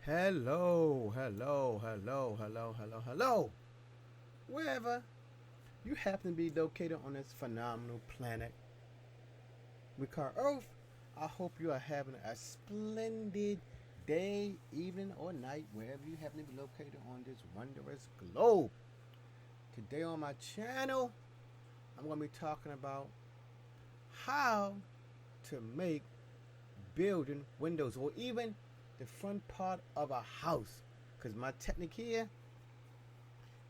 Hello, hello, hello, hello, hello, hello. Wherever you happen to be located on this phenomenal planet we call Earth, I hope you are having a splendid day, evening, or night, wherever you happen to be located on this wondrous globe. Today on my channel, I'm going to be talking about how to make building windows or even the front part of a house. Because my technique here,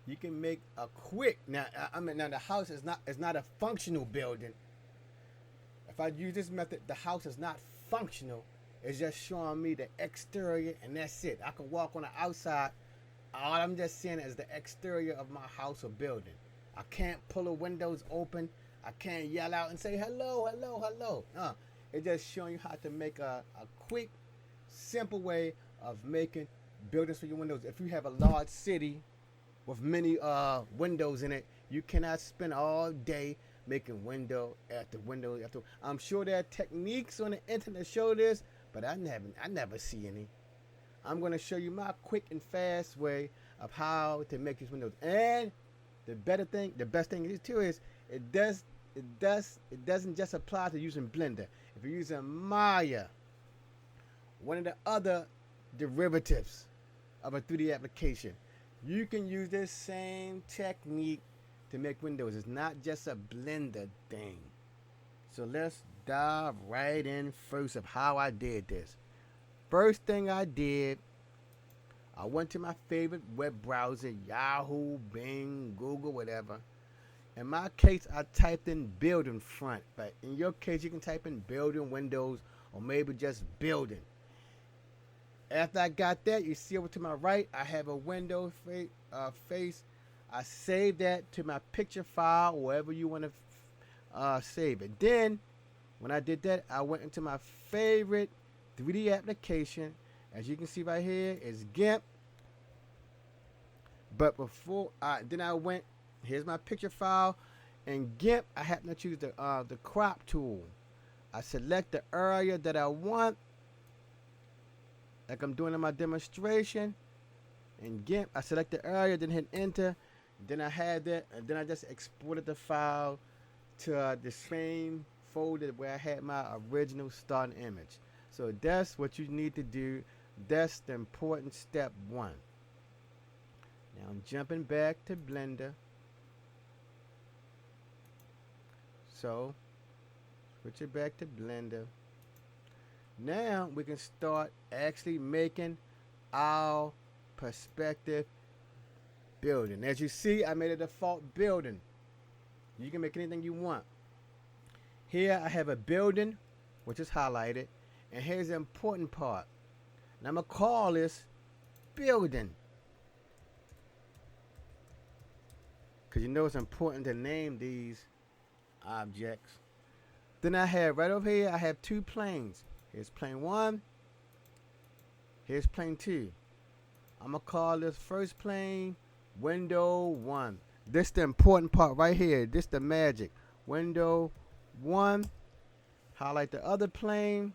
you can make a quick now the house is not a functional building. If I use this method, the house is not functional. It's just showing me the exterior and that's it. I can walk on the outside. All I'm just seeing is the exterior of my house or building. I can't pull the windows open. I can't yell out and say hello, hello, hello. It's just showing you how to make a quick, simple way of making buildings for your windows. If you have a large city with many windows in it, you cannot spend all day making window after window after. I'm sure there are techniques on the internet that show this, but I never see any. I'm going to show you my quick and fast way of how to make these windows. And the best thing is too is it doesn't just apply to using Blender. If you're using Maya, one of the other derivatives of a 3D application, you can use this same technique to make windows. It's not just a Blender thing. So let's dive right in first of how I did this. First thing I did, I went to my favorite web browser, Yahoo, Bing, Google, whatever. In my case, I typed in building front, but in your case, you can type in building windows or maybe just building. After I got that, you see over to my right, I have a window face. I saved that to my picture file, wherever you want to save it. Then, when I did that, I went into my favorite 3D application. As you can see right here, is GIMP. But then I went, here's my picture file. In GIMP, I happen to choose the crop tool. I select the area that I want, like I'm doing in my demonstration. In GIMP, I select the area, then hit enter. Then I had that, and then I just exported the file to the same folder where I had my original starting image. So that's what you need to do. That's the important step one. Now I'm jumping back to Blender. So switch it back to Blender. Now we can start actually making our perspective building. As you see, I made a default building. You can make anything you want. Here I have a building, which is highlighted. And here's the important part. And I'm going to call this building. Because you know it's important to name these objects. Then I have right over here, I have two planes. Here's plane 1. Here's plane 2. I'm going to call this first plane window 1. This the important part right here. This the magic. Window 1. Highlight the other plane.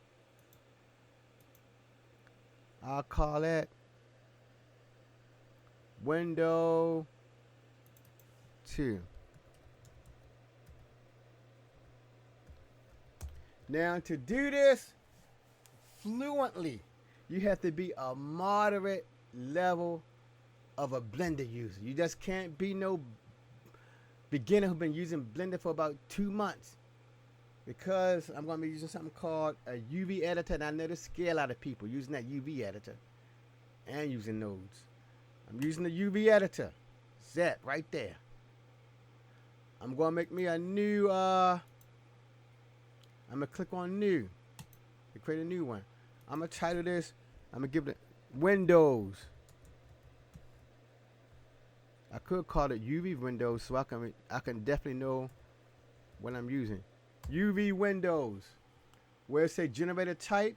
I'll call that window 2. Now to do this fluently, you have to be a moderate level of a Blender user. You just can't be no beginner who's been using Blender for about 2 months. Because I'm going to be using something called a UV editor, and I know this scare a lot of people using that UV editor and using nodes. I'm using the UV editor. Zap right there. I'm going to make me a new, I'm going to click on new to create a new one. I'm going to title this, I'm going to give it Windows. I could call it UV Windows so I can definitely know what I'm using. UV Windows. Where it say generator type,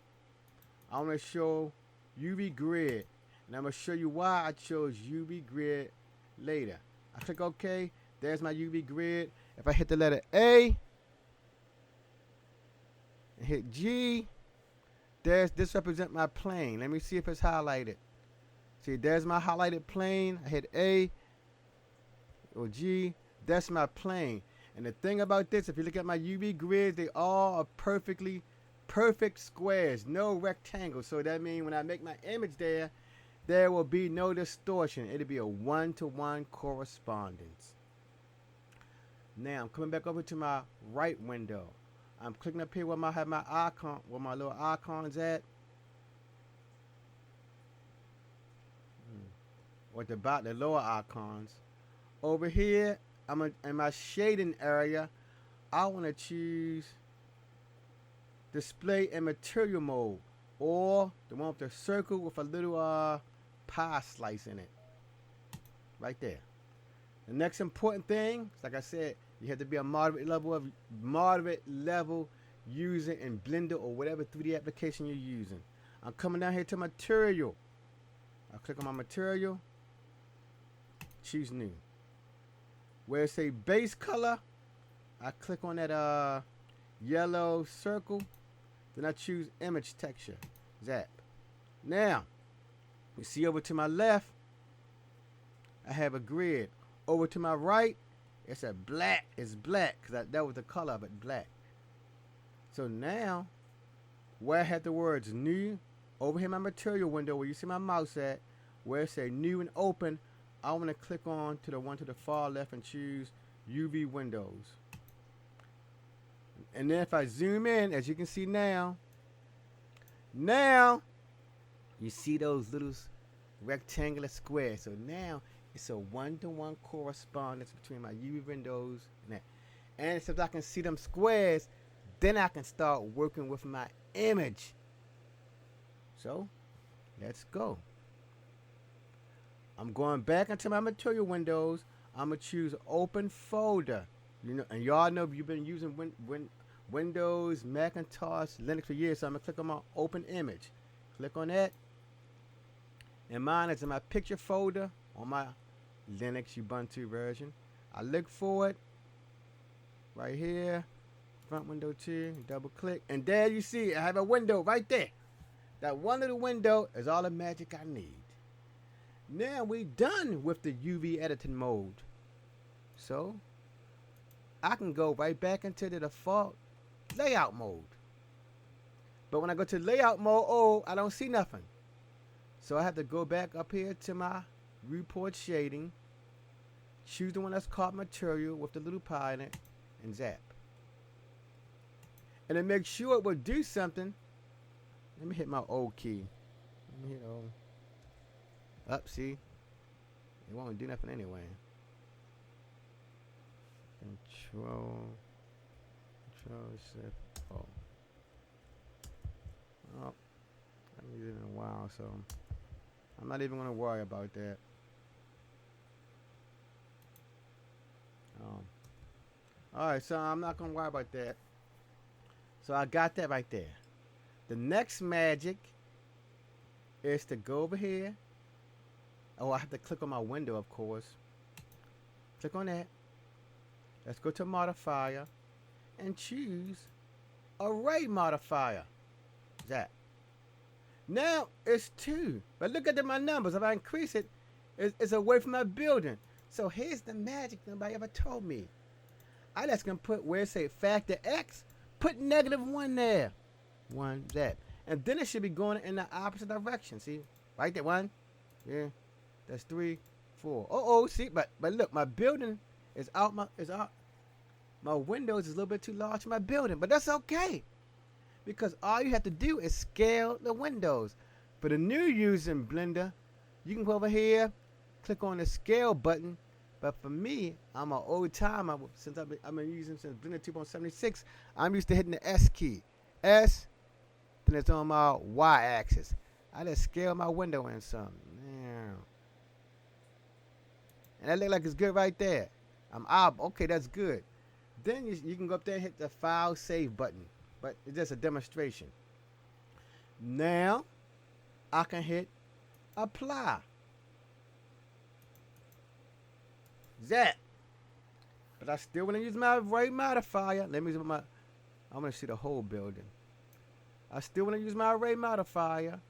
I want to show UV grid. And I'm going to show you why I chose UV grid later. I click OK. There's my UV grid. If I hit the letter A and hit G, this represents my plane. Let me see if it's highlighted. See, there's my highlighted plane. I hit A or G. That's my plane. And the thing about this, if you look at my UV grids, they all are perfect squares, no rectangles. So that means when I make my image there will be no distortion. It'll be a one-to-one correspondence. Now I'm coming back over to my right window. I'm clicking up here where I have my icon, where my little icon's at. Or the lower icons. Over here, in my shading area, I want to choose display in material mode, or the one with the circle with a little pie slice in it. Right there. The next important thing, like I said, you have to be a moderate level user in Blender or whatever 3D application you're using. I'm coming down here to material. I click on my material, choose new. Where it say base color, I click on that yellow circle, then I choose image texture. Zap. Now, you see over to my left, I have a grid. Over to my right, it's a black. It's black because that was the color of it, black. So now, where I have the words new, over here in my material window where you see my mouse at, where it say new and open, I want to click on to the one to the far left and choose UV windows. And then if I zoom in, as you can see now you see those little rectangular squares. So now it's a one-to-one correspondence between my UV windows and that. And since I can see them squares, then I can start working with my image. So let's go. I'm going back into my material windows. I'm gonna choose open folder. You know, and y'all know you've been using Windows, Macintosh, Linux for years. So I'm gonna click on my open image. Click on that. And mine is in my picture folder on my Linux Ubuntu version. I look for it right here, front window 2, double click, and there you see I have a window right there. That one little window is all the magic I need. Now we done with the UV editing mode. So I can go right back into the default layout mode. But when I go to layout mode, I don't see nothing. So I have to go back up here to my report shading, choose the one that's called material with the little pie in it, and zap. And to make sure it will do something, let me hit my O key. Let me hit O. Up, see? It won't do nothing anyway. Control Shift O. Oh, I haven't used it in a while, so I'm not even gonna worry about that. Alright, so I'm not gonna worry about that. So I got that right there. The next magic is to go over here. Oh, I have to click on my window, of course. Click on that. Let's go to Modifier and choose Array Modifier. That. Now it's 2. But look at my numbers. If I increase it, it's away from my building. So here's the magic nobody ever told me. I just can put where it say factor X, put -1 there. 1, that. And then it should be going in the opposite direction. See? Right there. 1. Yeah. That's 3, 4. See, but look, my building is out. My windows is a little bit too large for my building, but that's okay, because all you have to do is scale the windows. For the new user in Blender, you can go over here, click on the scale button. But for me, I'm an old timer. Since I've been using since Blender 2.76, I'm used to hitting the S key. S, then it's on my Y axis. I just scale my window in some. And that look like it's good right there. Okay, that's good. Then you can go up there and hit the File Save button. But it's just a demonstration. Now, I can hit Apply. That. But I still want to use my Array Modifier. Let me use my... I want to see the whole building. I still want to use my Array Modifier.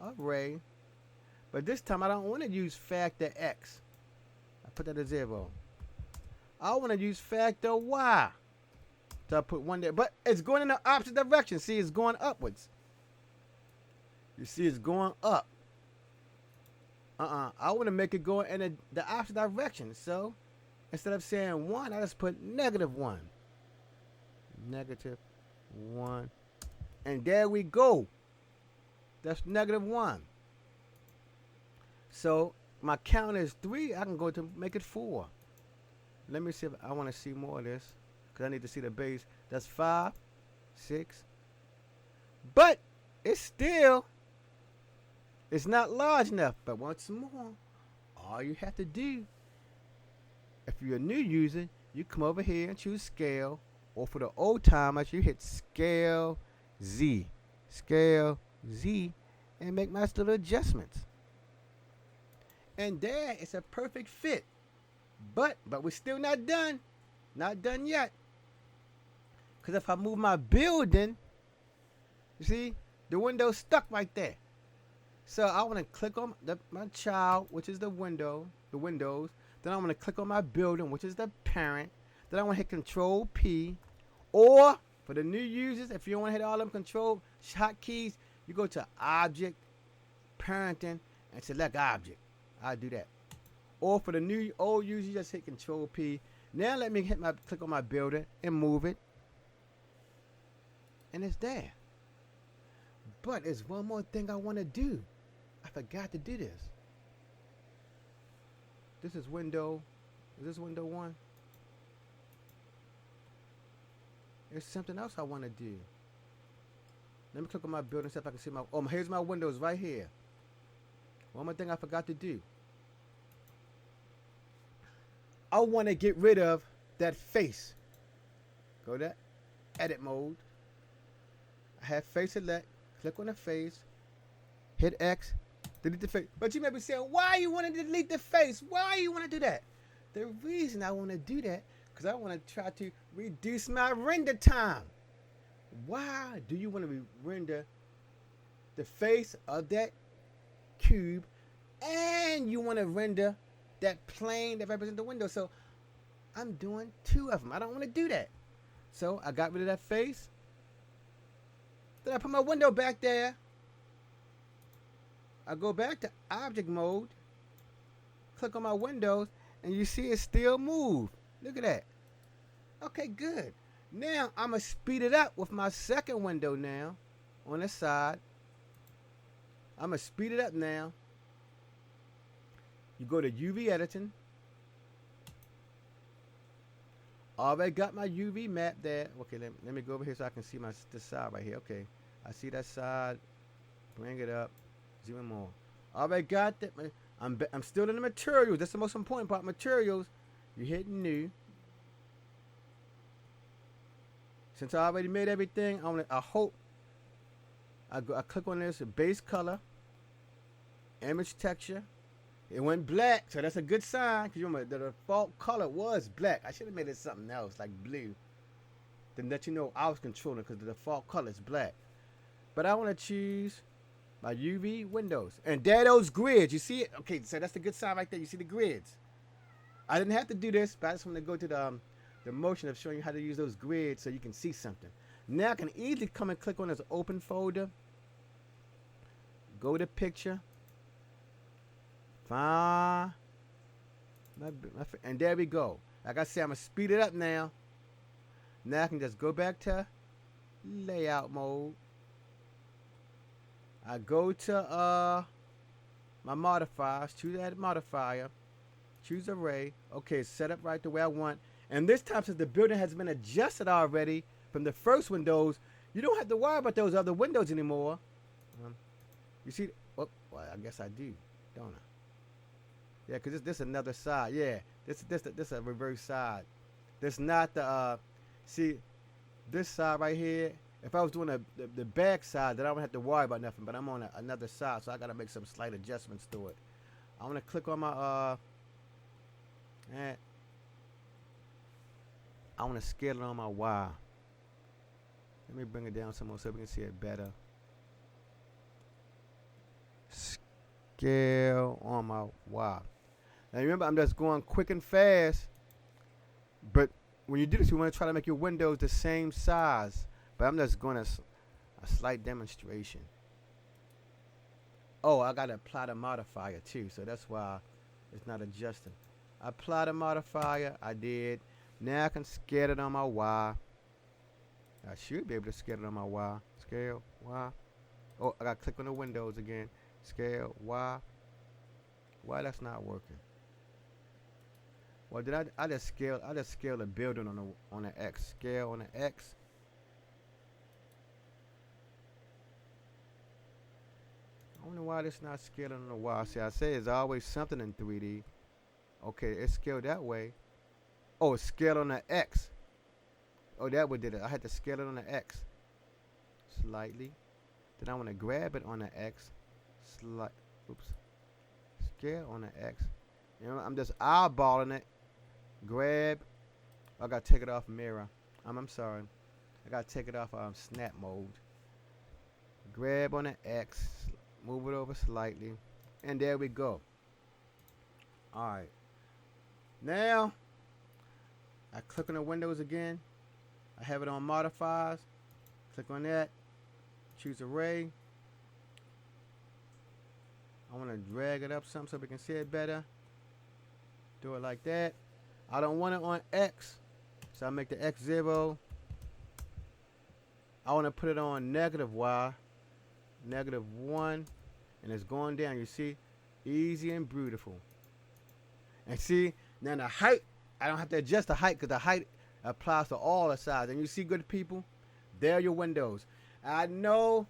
Array. But this time I don't want to use factor X. I put that at 0. I want to use factor Y. So I put 1 there. But it's going in the opposite direction. See, it's going upwards. You see, it's going up. I want to make it go in the opposite direction. So instead of saying 1, I just put -1. -1. And there we go. That's -1. So my count is 3. I can go to make it 4. Let me see if I want to see more of this, because I need to see the base. That's 5, 6. But it's not large enough. But once more, all you have to do, if you're a new user, you come over here and choose scale. Or for the old timers, you hit scale Z. Scale Z, and make my little adjustments. And there, it's a perfect fit. But we're still not done. Not done yet. Because if I move my building, you see, the window's stuck right there. So I want to click on my child, which is the windows. Then I want to click on my building, which is the parent. Then I want to hit Control P. Or for the new users, if you don't want to hit all them control hotkeys, you go to Object, Parenting, and select Object. I'll do that. Or for the old users, you just hit Control P. Now let me click on my building and move it. And it's there. But there's one more thing I want to do. I forgot to do this. This is window. Is this window 1? There's something else I want to do. Let me click on my building, see if I can see my. Oh, here's my windows right here. One more thing I forgot to do. I want to get rid of that face. Go to edit mode. I have face select. Click on the face. Hit X. Delete the face. But you may be saying, why you want to delete the face? Why you want to do that? The reason I want to do that, because I want to try to reduce my render time. Why do you want to render the face of that cube and you want to render that plane that represents the window? So I'm doing 2 of them. I don't want to do that. So I got rid of that face. Then I put my window back there. I go back to object mode. Click on my windows and you see it still move. Look at that. Okay, good. Now I'm going to speed it up with my second window now on the side. I'm going to speed it up now. You go to UV editing. Already got my UV map there. Okay, let me go over here so I can see this side right here. Okay, I see that side. Bring it up. Zoom in more. Already got that. I'm still in the materials. That's the most important part. Materials. You hit new. Since I already made everything, I hope I click on this base color, image texture. It went black, so that's a good sign. Cause you remember the default color was black. I should have made it something else like blue. Then let you know I was controlling, because the default color is black. But I want to choose my UV windows, and there those grids. You see it? Okay, so that's the good sign right there. You see the grids. I didn't have to do this, but I just want to go to the motion of showing you how to use those grids so you can see something. Now I can easily come and click on this open folder. Go to picture. Find and there we go. Like I said, I'm going to speed it up now. Now I can just go back to layout mode. I go to my modifiers. Choose that modifier. Choose array. Okay, it's set up right the way I want. And this time, since the building has been adjusted already from the first windows, you don't have to worry about those other windows anymore. You see? Oh, well, I guess I do, don't I? Yeah, because this is another side. Yeah, this a reverse side. This not the see this side right here. If I was doing the back side, then I wouldn't have to worry about nothing. But I'm on another side, so I gotta make some slight adjustments to it. I want to click on my I want to scale it on my Y. Let me bring it down some more so we can see it better. scale on my Y. Now remember, I'm just going quick and fast, but when you do this, you want to try to make your windows the same size. But I'm just going to a slight demonstration. Oh, I got to apply the modifier too, so that's why it's not adjusting. I apply the modifier, I did. Now I can scale it on my Y. I should be able to scale it on my Y. Scale, Y. Oh, I got to click on the windows again. Scale, Y. Why that's not working? Well, did I just scale the building on the X. Scale on the X. I wonder why this not scaling on the Y. See, I say it's always something in 3D. Okay, it's scaled that way. Oh, it's scaled on the X. Oh, that what did it. I had to scale it on the X. Slightly. Then I want to grab it on the X. Oops. Scale on the X. You know, I'm just eyeballing it. Grab. I gotta take it off mirror. I'm sorry. I gotta take it off snap mode. Grab on the X. Move it over slightly. And there we go. Alright. Now, I click on the windows again. I have it on modifiers. Click on that. Choose array. I want to drag it up some so we can see it better. Do it like that. I don't want it on X, so I make the X 0. I want to put it on negative Y, negative 1, and it's going down. You see, easy and beautiful. And see, now the height, I don't have to adjust the height because the height applies to all the sides. And you see, good people, there are your windows. I know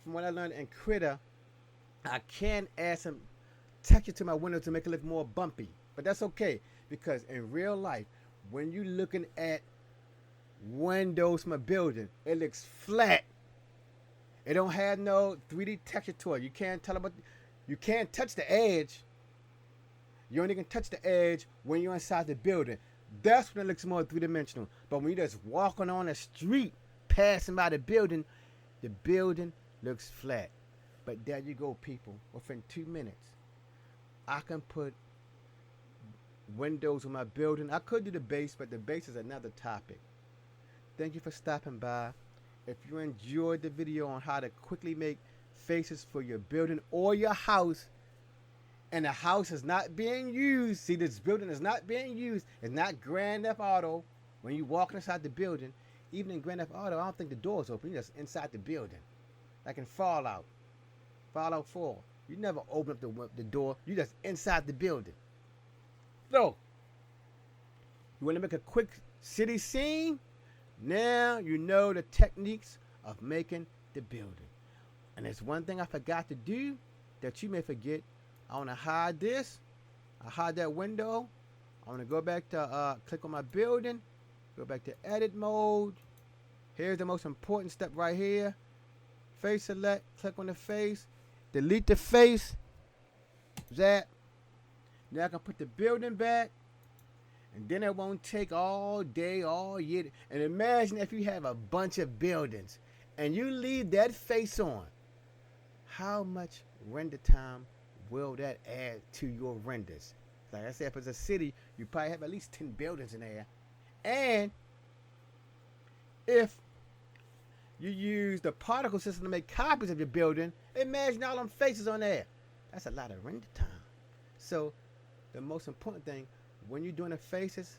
from what I learned in Critter, I can add some texture to my window to make it look more bumpy. But that's okay, because in real life, when you're looking at windows from a building, it looks flat. It don't have no 3D texture to it. You can't tell about. You can't touch the edge. You only can touch the edge when you're inside the building. That's when it looks more three-dimensional. But when you're just walking on the street, passing by the building looks flat. But there you go, people. Within 2 minutes, I can put windows on my building. I could do the base, but the base is another topic. Thank you for stopping by. If you enjoyed the video on how to quickly make faces for your building or your house, and the house is not being used, see, this building is not being used, it's not Grand Theft Auto. When you walk inside the building, even in Grand Theft Auto, I don't think the door's open. You're just inside the building. Like in Fallout 4. You never open up the door. You're just inside the building. So, you want to make a quick city scene? Now you know the techniques of making the building. And there's one thing I forgot to do that you may forget. I want to hide this. I hide that window. I want to go back to click on my building. Go back to edit mode. Here's the most important step right here. Face select. Click on the face. Delete the face. That. Now I can put the building back. And then it won't take all day, all year. And imagine if you have a bunch of buildings and you leave that face on. How much render time will that add to your renders? Like I said, if it's a city, you probably have at least 10 buildings in there. And if you use the particle system to make copies of your building, imagine all them faces on there. That's a lot of render time. So the most important thing, when you're doing the faces,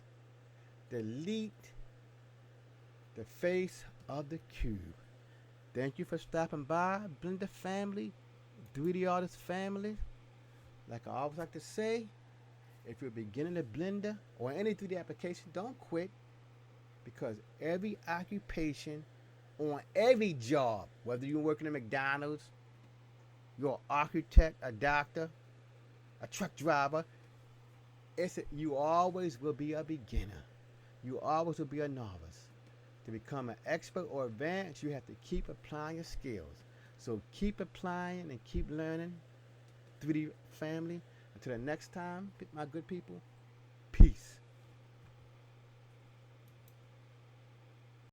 delete the face of the cube. Thank you for stopping by, Blender family, 3D artist family. Like I always like to say, if you're beginning to Blender or any 3D application, don't quit, because every occupation on every job, whether you're working at McDonald's, you're an architect, a doctor, a truck driver, you always will be a beginner. You always will be a novice. To become an expert or advanced, you have to keep applying your skills. So keep applying and keep learning, 3D family. Until the next time, my good people, peace.